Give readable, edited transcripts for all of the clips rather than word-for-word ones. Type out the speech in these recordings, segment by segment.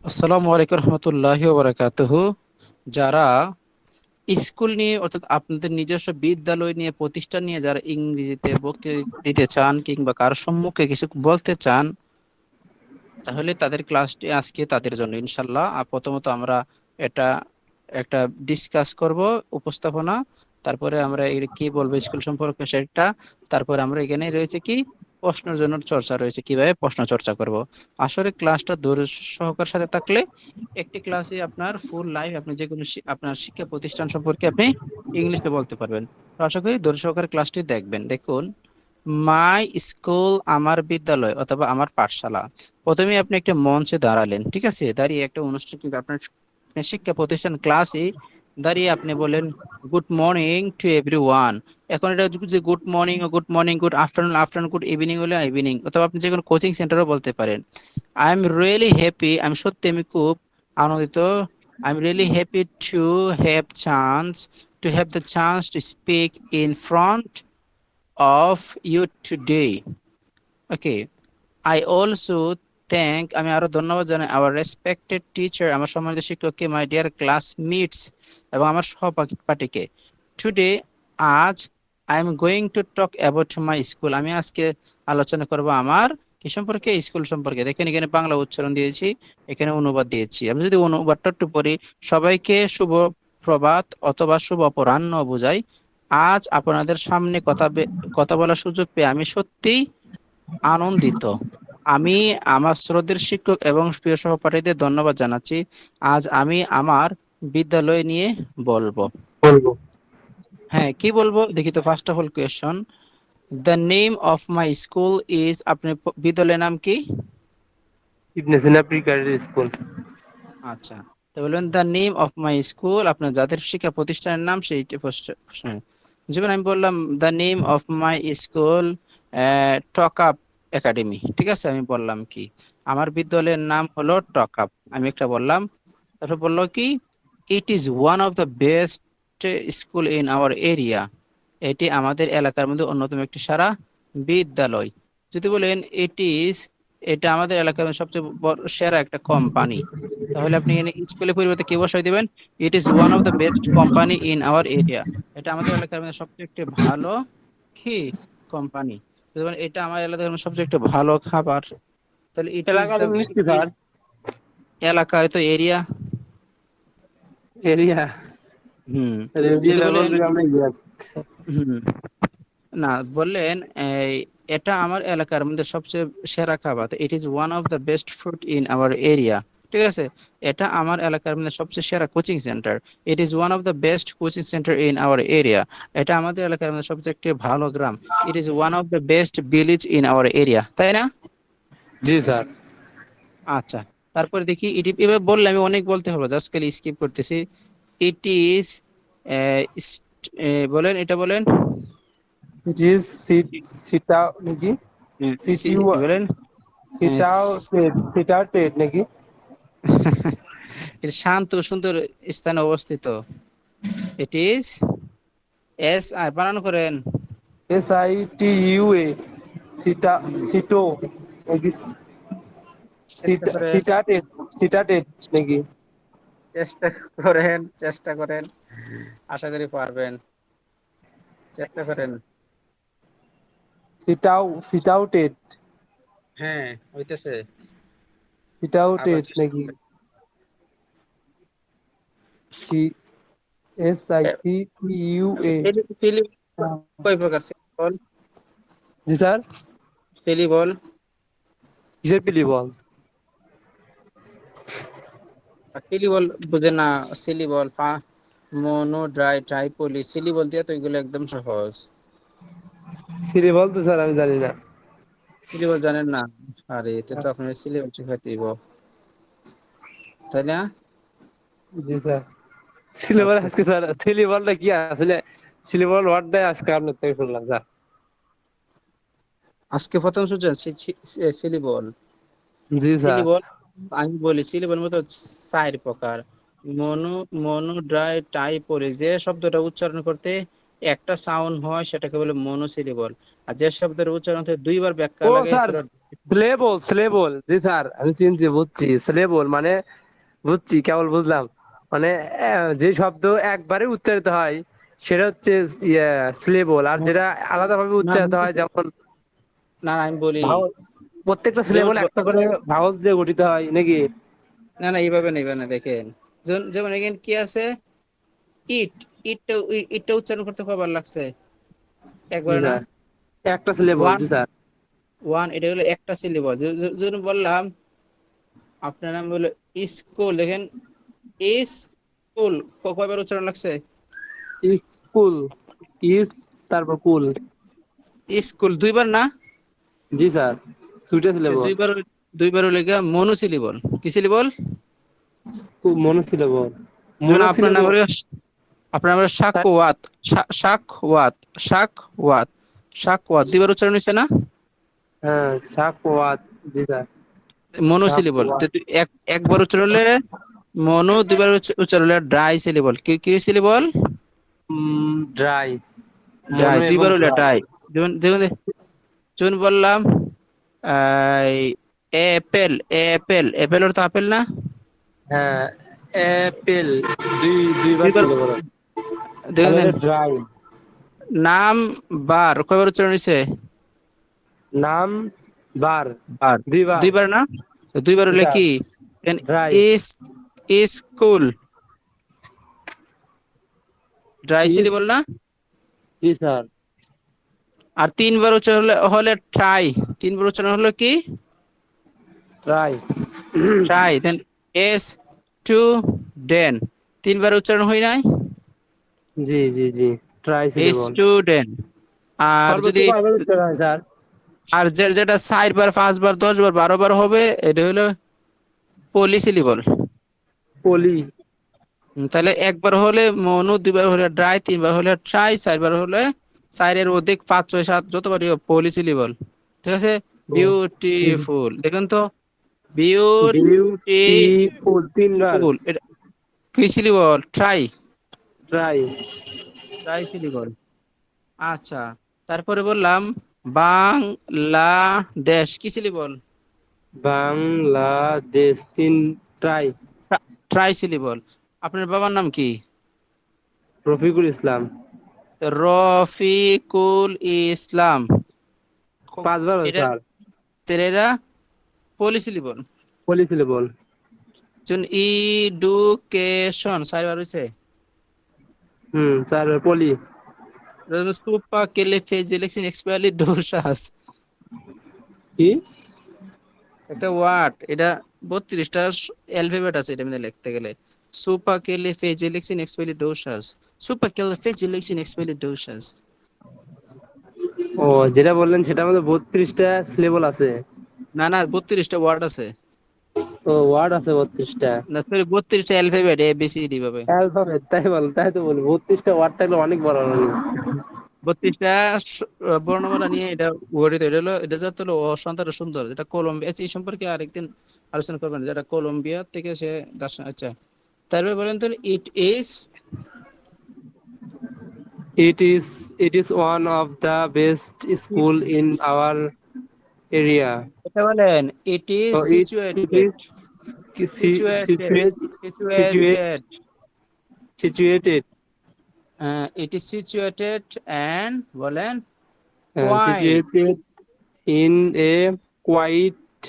আসসালামু আলাইকুম রহমতুল্লাহি ওয়া বারাকাতুহু। যারা স্কুল নিয়ে অর্থাৎ আপনাদের নিজস্ব বিদ্যালয় নিয়ে প্রতিষ্ঠান নিয়ে যারা ইংরেজিতে বক্তৃতা দিতে চান কিংবা কারোর সম্মুখে কিছু বলতে চান, তাহলে তাদের ক্লাসটি আজকে তাদের জন্য ইনশাল্লাহ। আর প্রথমত আমরা এটা একটা ডিসকাস করব, উপস্থাপনা। তারপরে আমরা এর কি বলবো স্কুল সম্পর্কে সেটা। তারপরে আমরা এখানে রয়েছে কি প্রশ্নের জন্য চর্চা রয়েছে, কিভাবে প্রশ্ন চর্চা করব। আসলে ক্লাসটা ধৈর্য সহকার সাথে থাকলে একটি ক্লাসে আপনার ফুল লাইফ আপনি যে কোনো আপনার শিক্ষা প্রতিষ্ঠান সম্পর্কে আপনি ইংলিশে বলতে পারবেন। তো আশা করি ধৈর্য সহকারে ক্লাসটি দেখবেন। দেখুন, মাই স্কুল আমার বিদ্যালয় অথবা আমার পাঠশালা। প্রথমে আপনি একটা মঞ্চে দাঁড়ালেন, ঠিক আছে? দাঁড়িয়ে একটা অনুষ্ঠান কিংবা আপনার শিক্ষা প্রতিষ্ঠান ক্লাসে দাঁড়িয়ে আপনি বলেন গুড মর্নিং টু এভরিওয়ান। এখন এটা যে গুড মর্নিং ও good morning, good afternoon afternoon, good evening হলে ইভিনিং, অথবা আপনি যে কোনো কোচিং সেন্টারও বলতে পারেন। আই এম রিয়েলি হ্যাপি, আমি সত্যি আমি খুব আনন্দিত। I am really happy to have chance to have the chance to speak in front of you today. Okay, I also thank, আমি আরো ধন্যবাদ জানাই আওয়ার রেসপেক্টেড টিচার, আমার সম্মানিত শিক্ষককে, মাই ডিয়ার ক্লাসমেটস, এবং আমার সহপাঠীকে। টুডে, আজ, I am going to talk about my school, আমি আজকে আলোচনা করব আমার কি সম্পর্কে, স্কুল সম্পর্কে। দেখেন এখানে বাংলা উচ্চারণ দিয়েছি, এখানে অনুবাদ দিয়েছি। আমি যদি অনুবাদটা একটু পড়ি, সবাইকে শুভ প্রভাত অথবা শুভ অপরাহ্ন বোঝাই। আজ আপনাদের সামনে কথা বলার সুযোগ পেয়ে আমি সত্যিই আনন্দিত। আমি আমার শ্রদ্ধের শিক্ষক এবং প্রিয় সহপাঠীদের ধন্যবাদ জানাচ্ছি। আজ আমি আমার বিদ্যালয় নিয়ে বলবো। বলবো। হ্যাঁ, কি বলবো দেখি তো। First of all question, the name of my school is, আপনার বিদ্যালয়ের নাম কি? ইবনে সিনা প্রি ক্যাডেট স্কুল। আচ্ছা, তো বলবেন the name of my school, আপনার যাদের শিক্ষা প্রতিষ্ঠানের নাম সেইটি প্রশ্ন। যেমন আমি বললাম the name of my school talk up academy, ঠিক আছে? আমি বললাম কি আমার বিদ্যালয়ের নাম হলো টক আপ, আমি একটা বললাম। তারপর বললো কি ইট is one of the best school in our area, এটি আমাদের এলাকার মধ্যে অন্যতম একটি সারা বিদ্যালয়। যদি বলেন ইট ইজ, এটা আমাদের এলাকার মধ্যে সবচেয়ে বড় সেরা একটা কোম্পানি, তাহলে আপনি এখানে স্কুলের পরিবর্তে কি বসাই দিবেন? ইট is one of the best company in our area, এটা আমাদের এলাকার মধ্যে সবচেয়ে একটি ভালো কি কোম্পানি। এটা আমার এলাকার মধ্যে সবচেয়ে একটি ভালো খাবার, তাহলে ইট ইজ এলাকার দ্য মিষ্টি স্যার। এলাকা হয়তো এরিয়া। এরিয়া। হুম, এরিয়া যদি লেভেল বলেন থেকে আমরা ইয়ে। হুম না, বললেন এই, এটা আমার এলাকার মধ্যে সবচেয়ে সেরা খাবার, it is one of the best food in our area, ঠিক আছে? এটা আমার এলাকার মধ্যে সবচেয়ে সেরা coaching centre, it is one of the best coaching centre in our area, এটা আমাদের এলাকার মধ্যে সবচেয়ে একটি ভালো গ্রাম, it is one of the best village in our area, তাই না? জি স্যার। আচ্ছা, তারপরে দেখি ইট, এবার বললে আমি অনেক বলতে হবে, জাস্ট খালি স্কিপ করতেছি। ইট ইজ, বলেন, এটা বলেন। ইট ইজ সিটাও নাকি? সিটিউ কি বলেন? সিটাও টেট সিটাও টেট নাকি? এটা শান্ত ও সুন্দর স্থানে অবস্থিত। ইট ইজ, এস আই বানান করেন। SITUA সিটা সিটো নাকি? চেষ্টা করেন, সিটা টেট সিটা টেট নাকি? চেষ্টা করেন, চেষ্টা করেন, আশা করি পারবেন, চেষ্টা করেন। সিটাও টেট হ্যাঁ, হইতেছে। সিটাও আবার টেট চেষ্টা নাকি? করেন। C SITUA। সিলি কয় প্রকার? সিলি বল, জি স্যার। সিলি বল। কিসের পিলি বল? সিলি বল বুঝে না? সিলি বল, মোনো ড্রাই ট্রাইপলি, সিলি বল দিয়ে তো এগুলো একদম সহজ। সিরি বল তো স্যার আমি জানি না। সিলি বল জানেন না? আরে এতে তো আপনার সিলেবাস শিখাতে দিব, তাই না? জি স্যার। সিলেবাস আচ্ছা, আজকে স্যার সিলেবাসটা কি আসলে? সিলেবাস ওয়ার্ডটাই আজকে আপনার থেকে শুনলাম স্যার। আজকে প্রথম সূচনা সিলি বল। জি স্যার। সিলিবল, আমি বলি সিলিবল মতো চার প্রকার। মনো মনো ড্রাই টাইপলি, যে শব্দটা উচ্চারণ করতে একটা সাউন্ড হয় সেটাকে বলে মনোসিলিবল। আর যে শব্দের উচ্চারণ হতে দুইবার ব্যাখ্যা ও লাগে স্যার, সেটা স্লেবল, স্লেবল, জি স্যার আমি চিনছি, বুঝছি। স্লেবল মানে বুঝছি, কেবল বুঝলাম। মানে যে শব্দ একবারে উচ্চারিত হয় সেটা হচ্ছে ইয়ে স্লেবল, আর যেটা আলাদাভাবে না উচ্চারিত হয় যেমন না আমি বলি, ভাওয়াল, প্রত্যেকটা যেমন সিলেবল একটা করে ভাওয়াল দিয়ে গঠিত হয় নাকি? না না এইভাবে নেবেন না, দেখেন যেমন যেমন এখানে কি আছে, ইট, ইটটা ইটটা উচ্চারণ করতে কয়বার লাগছে? জি একবারে না? স্যার, একটা সিলেবল, ওয়ান, জি স্যার। ওয়ান এটা হলো একটা সিলেবাস। যেমন বললাম আপনার নাম হলো স্কুল, দেখেন স্কুল কয়বার উচ্চারণ লাগছে? স্কুল, ইস, তারপর কুল। স্কুল দুইবার না? জি স্যার, দুইটা তো সিলেবল। দুইবার, দুইবার হলে গিয়া মনোসিলিবল। কি সিলিবল? মনো সিলেবল, যেমন মনো আপনার নাম সিলেবল। হলো, আপনার নাম হলো শাকওয়াত, শাকওয়াত, শাকওয়াত, শাকওয়াত দুইবার উচ্চারণ হয়েছে না? হ্যাঁ, সাকওয়াত, জি স্যার। মনোসিলিবল। সাকওয়াত, একবার উচ্চারণ হলে মনো, দুইবার উচ্চারণ হলে ড্রাই সিলিবল। কি কি সিলিবল? ড্রাই, ড্রাই মনো এবং দুইবার হলে ড্রাই। ড্রাই। যেমন যেমন যেমন বললাম অ্যাপেল, অ্যাপেল, অ্যাপেল অর্থ আপেল না? হ্যাঁ, অ্যাপেল, দুইবার দুইবার, সিলেবল। তাহলে দেখেন এটা ড্রাই। নাম বার কয়বার উচ্চারণ হয়েছে? নাম বার, বার, দুইবার। দুইবার না? তো দুইবার জি হলে স্যার, কি? ড্রাই। ইস, স্কুল ড্রাই ইস, সিলিবল না? জি স্যার, আর তিনবার উচ্চারণ হলে হলে ট্রাই, তিনবার উচ্চারণ হলো কি? ট্রাই। ট্রাই। দেন এস টু ডেন, তিনবার উচ্চারণ হয় নাই? জি জি জি, ট্রাই সিলেবল। স্টুডেন্ট। আর সর্বোচ্চ যদি, কয়বার উচ্চারণ হয় স্যার? আর যেটা 4 বার, 5 বার, 10 বার, 12 বার হবে এটা হলো পলিসিলিবল। পলি। তাহলে একবার হলে মনু, দুইবার হলে ড্রাই, তিনবার হলে ট্রাই, 4 বার হলে, 4-এর অধিক, 5, 6, 7 যতবার পলিসিলিবল। ঠিক আছে। বিউটিফুল, দেখুন তো, বিউটিফুল, বিউটিফুল, তিনবার। এটা কি syllable? Try, try. Try syllable. আচ্ছা, তারপরে বললাম বাংলাদেশ, কি সিলিবল? বাংলাদেশ, তিন, ট্রাই। ট্রাই সিলিবল। আপনার বাবার নাম কি? রফিকুল ইসলাম। রফিকুল ইসলাম। পাঁচবার হয় এটা স্যার। তেরেরা পলিসিলিবল। পলি সিলেবল। ইডুকেশন 4 বার হয়েছে। স্যার পলি। সুপা কেলে ফেজিলেকশন এক্সপায়ারলি ডোসাস, কি? একটা ওয়ার্ড এটা 32টা অ্যালফাবেট আছে এটা মধ্যে লিখতে গেলে। সুপা কেলে ফেজিলেকশন এক্সপায়ারলি ডোসাস, সুপা কেলে ফেজিলেকশন এক্সপায়ারলি ডোসাস। ও, যেটা বললেন সেটার মধ্যে 32টা সিলেবল আছে? না না 32টা ওয়ার্ড আছে। ও, ওয়ার্ড আছে 32টা? না সরি 32টা alphabet A B C D ভাবে। অ্যালফাবেট, তাই বল, তাই তো বলি 32টা ওয়ার্ড থাকলে অনেক বড় হবে। 32টা বর্ণমালা নিয়ে এটা গঠিত। এটা হলো, এটা যত হলো অসন্তর সুন্দর, যেটা কলম্বিয়া, এই সম্পর্কে আরেকদিন আলোচনা করবেন, যেটা কলম্বিয়া থেকে সে দর্শন। আচ্ছা, তারপরে বলেন তো, it is, It is one of the best school in our area. এটা বলেন it is So it situated, is situated, situate situate situated, situated it is situated and বলেন quiet, situated in a quiet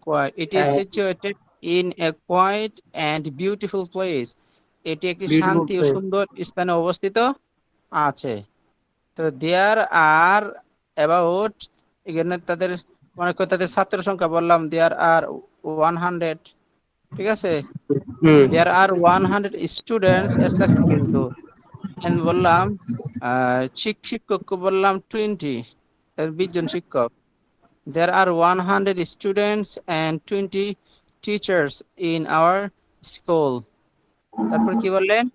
quiet, it is and situated in a quiet and beautiful place, এটি একটি beautiful শান্তি ও place. সুন্দর স্থানে অবস্থিত আছে। তো দেয়ার আর about, এখানে তাদের মনে করি তাদের ছাত্র সংখ্যা বললাম, দেয়ার আর 100, ঠিক আছে। দেয়ার Hmm. আর 100 স্টুডেন্টস এস লাগছে কিন্তু, and বললাম শিক্ষককে বললাম 20, 20 জন শিক্ষক। There are 100 students and 20 teachers in our school. তারপর কি বললেন?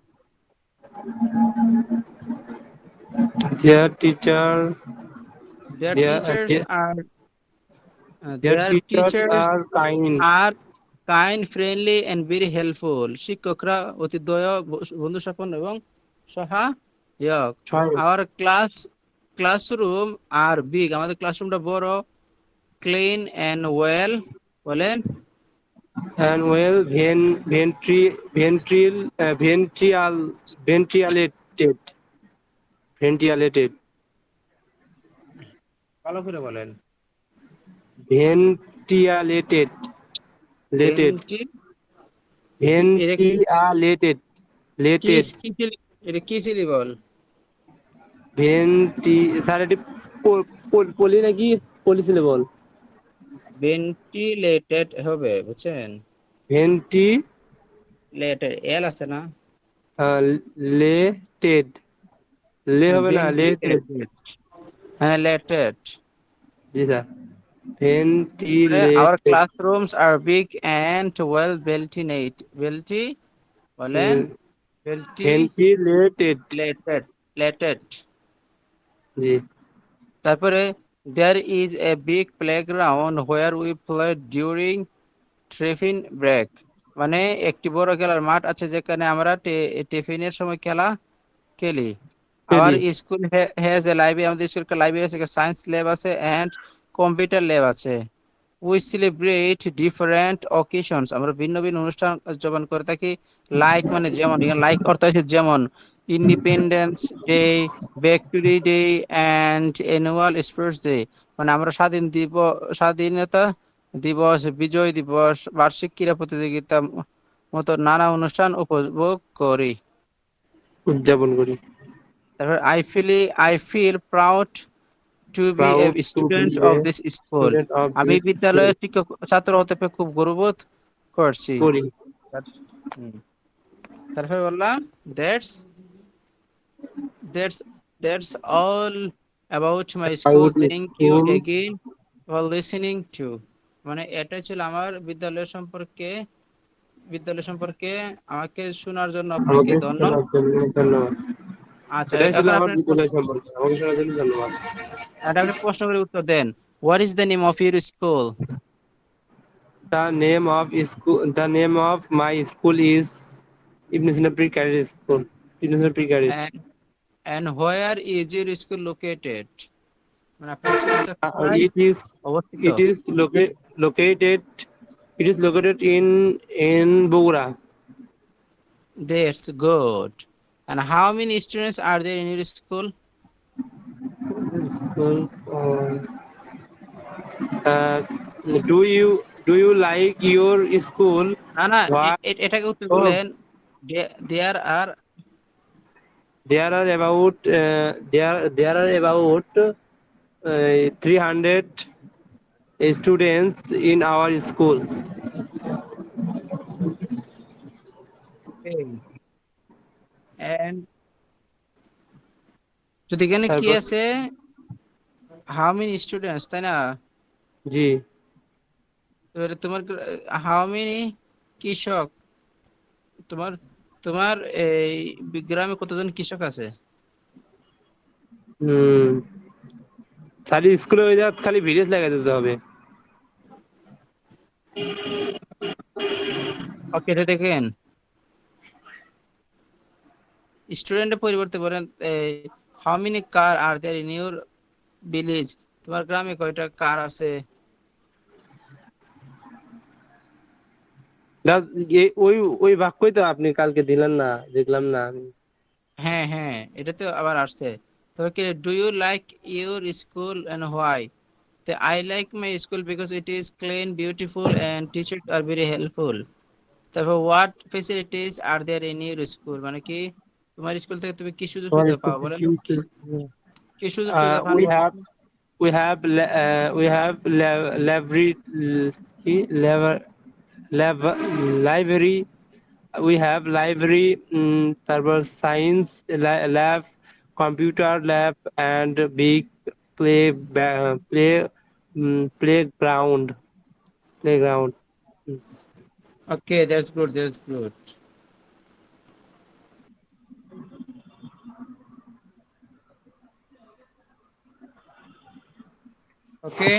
Their teacher, their their teachers their, আর, their their teachers teachers are kind. Are kind, friendly and very helpful, শিক্ষকরা অতি দয়া, বন্ধুসম্পন্ন এবং সহায়ক। Child. Our classroom are big, আমাদের ক্লাসরুমটা বড়, ক্লিন অ্যান্ড ওয়েল, বলেন। and well ventrialated ventrialated ভালো করে বলেন। ventrialated lated ভেন্টি, এটা কি, ventrialated কি lated কি এটা কি সিলিবল? ভেন্টি স্যার এটি পলি নাকি পলিসিলেবল ভেন্টিলেটেড হবে, বুঝছেন? ভেন্টি লেটেড এল আছে না? লেটেড লে হবে না লেটেড ভেন্টিলেটেড, হ্যাঁ লেটেড। জি sir ventilated Our classrooms are big and well ventilated. বলেন, ভেন্টিলেটেড ventilated. জি তারপরে there is a big playground where we play during tiffin break. মানে একটি বড় খেলার মাঠ আছে যেখানে আমরা টিফিনের সময় খেলা খেলি। Our পেলি school has a library. আমাদের স্কুল একটা লাইব্রেরি আছে, সায়েন্স ল্যাব আছে এন্ড কম্পিউটার ল্যাব আছে। উই সেলিব্রেট ডিফারেন্ট অকেশনস, আমরা ভিন্ন ভিন্ন অনুষ্ঠান উদযাপন করে থাকি। লাইক মানে যেমন, লাইক অর্থ হচ্ছে যেমন, independence day, victory day and annual sports day. মানে আমরা স্বাধীনতা দিবস, বিজয় দিবস, বার্ষিক ক্রীড়া প্রতিযোগিতা মতো নানা অনুষ্ঠান উপভোগ করি। উদযাপন করি তারপর I feel proud to be a proud to be student এ of this school. Student of আমি দিস স্কুল বিদ্যালয়ের শিক্ষক ছাত্র হতে পেরে খুব গর্ববোধ করছি। করি হুম। তারপরে বললাম that's that's that's all about my school, proud thank you school again for listening to. মানে এটাই ছিল আমার বিদ্যালয় সম্পর্কে আমাকে শোনার জন্য আপনাকে আমাকে ধন্যবাদ। শোনার জন্য ধন্যবাদ আচ্ছা, এটাই ছিল এখন আমার আপনার বিদ্যালয় সম্পর্কে আমাকে শোনার জন্য ধন্যবাদ এটা আপনি প্রশ্ন করে উত্তর দেন। What is the name of your school? The name of my school is Ibn Sina Pre-Cadet School. Ibn Sina Pre-Cadet. And where is your school located? মানে আপনার স্কুলটা কোথায় It is অবস্থিত? it is located in Bogura. That's good. And how many students are there in your school? School. Uh, do you like your school? না না, What? এটাকে উত্তর Oh, দিলেন। There are there are about 300 students in our school. okay. And যদি এখানে কি তারপর আছে, how many students, তাই না? জি এবারে তোমার how many কৃষক, তোমার তোমার এই গ্রামে কতজন কৃষক আছে? হুম খালি স্কুলে হয়ে যাক খালি ভিলেজ লাগাই দিতে হবে ওকে, এটা দেখেন, স্টুডেন্টের পরিবর্তে বলেন how many car are there in your village, তোমার গ্রামে কয়টা কার আছে? ওই ওই বাক্যই তো আপনি কালকে দিলেন না দেখলাম না আমি হ্যাঁ হ্যাঁ, এটা তো আবার আসছে। তবে কি, do you like your school and why? তে I like my school because it is clean, beautiful and teachers are very helpful. তারপর what facilities are there in your school, মানে কি তোমার স্কুল থেকে তুমি কি সুযোগ আমার সুবিধা স্কুল পাও, বলেন থেকে তো কি সুযোগ সুবিধা পান? we have library lab library we have library তারপর science lab computer lab and big playground playground okay, that's good. Okay.